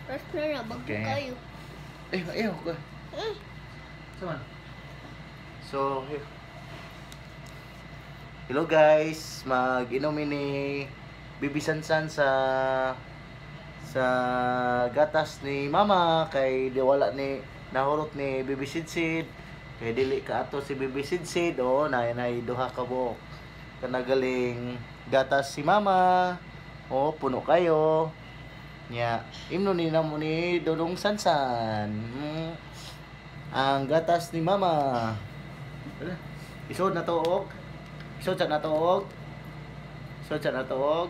Press na na, bago Okay. kayo. Ayaw ko. Saan? So, here. Hello guys, mag-inom ni Bibi Sansan sa gatas ni Mama kay di wala ni nahurot ni Bibi Sidsid. Kay dili ka ato si Bibi Sidsid, nay duha ka buok. Kanagaling gatas si Mama. Puno kayo. Nya, imno ni namo ni Dodong Sansan. Ang gatas ni Mama. Isod na tuog. Isod sa natuog. Isod sa natuog.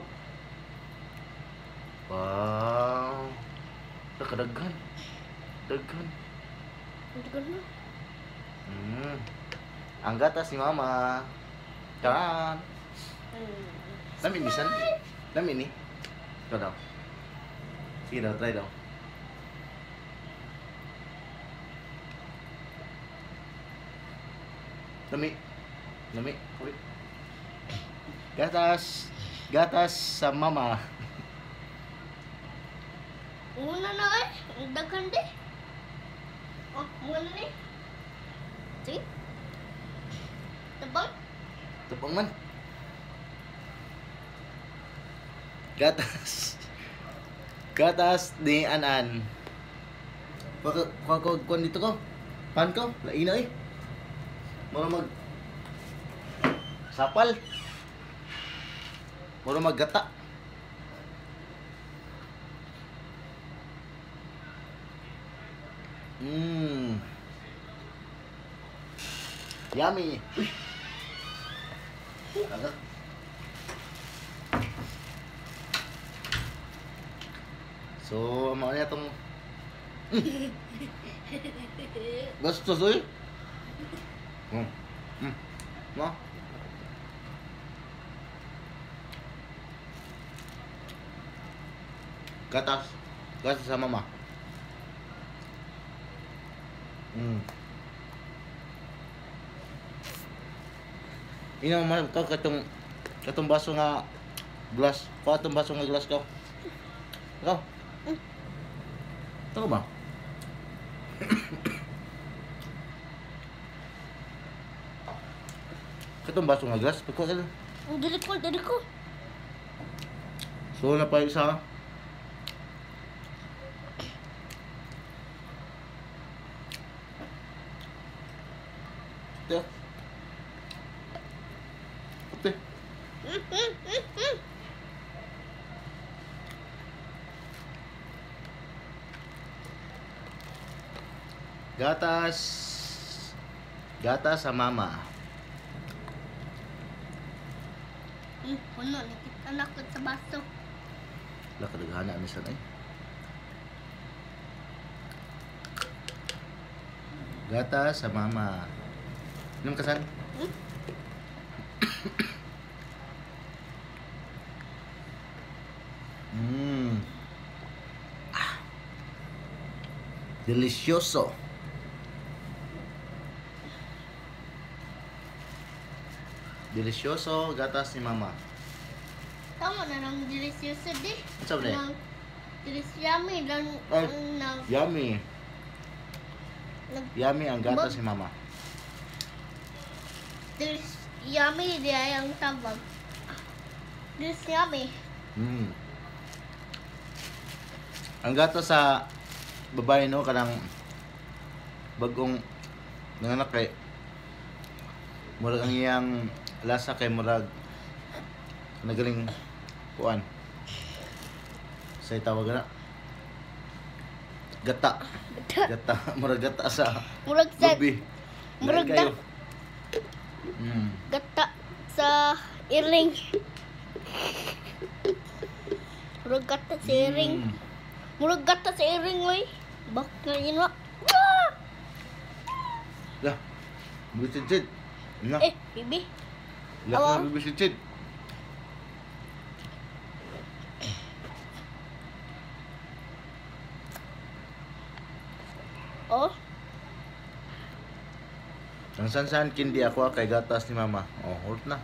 Wow. Nakadaghan. Daghan. Daghan na. Ang gatas ni Mama. Taran. Lami misan. Lami ni. Ito daw. Sige daw, try daw. Lami. Lami. Uy. Gatas. Gatas sa Mama. Muna na eh. Ang daghan di. Muna ni. Sige. Tabang. Tapang man. Gatas. Gatas ni Anan. Kuan dito ko. Pan ko. Laina eh. Mura mag sapal. Mura maggata. Yummy. Uy. Agak. So, makanya itong bastos eh. No? Gatas. Gatas sa Mama. Ina man ka katong baso nga glass. Katong baso nga glass ko. Ikaw? Ito ba? Katong baso nga glass. Pagko ka. Dali ko. So na pa isa. Ito. Ito. Gatas sa Mama. Puno, nakita na ko sa baso. Wala kadaghanan na siya eh. Gatas sa Mama. Inom ka san? Delicioso. Delicioso gatas ni Mama. Tama na ng delicioso di. Sabi na? Yummy dan Yummy. Yummy ang gatas ni Mama. yummy dia yang tawag. This yummy. Ang gatas sa babae no kanang bagong nanganak kay murag ang iyang lasa kay murag nagaling kuan sa tawag na gata murag gata sa lubi murag gata sa iring murag gata sa iring murag gata sa iring oy bak na yun wa lah bisit nah bibi lah bisit oh ang sansan kindi ako kay gatas ni Mama. Oh, hulot na.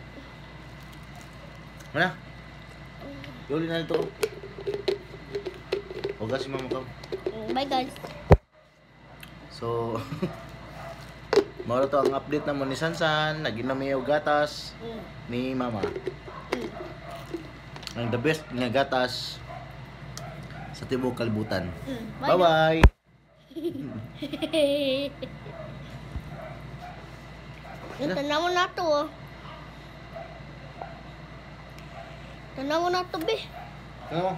Mana? Yuli na ito. Hugas si mama ko. Bye guys. So, mao to ang update namon ni Sansan, naginom mi og gatas ni mama. Ang the best nga gatas sa tibuok kalibutan. Bye-bye. Tanaw mo na to, oh. Tanaw mo na to, be. Ano?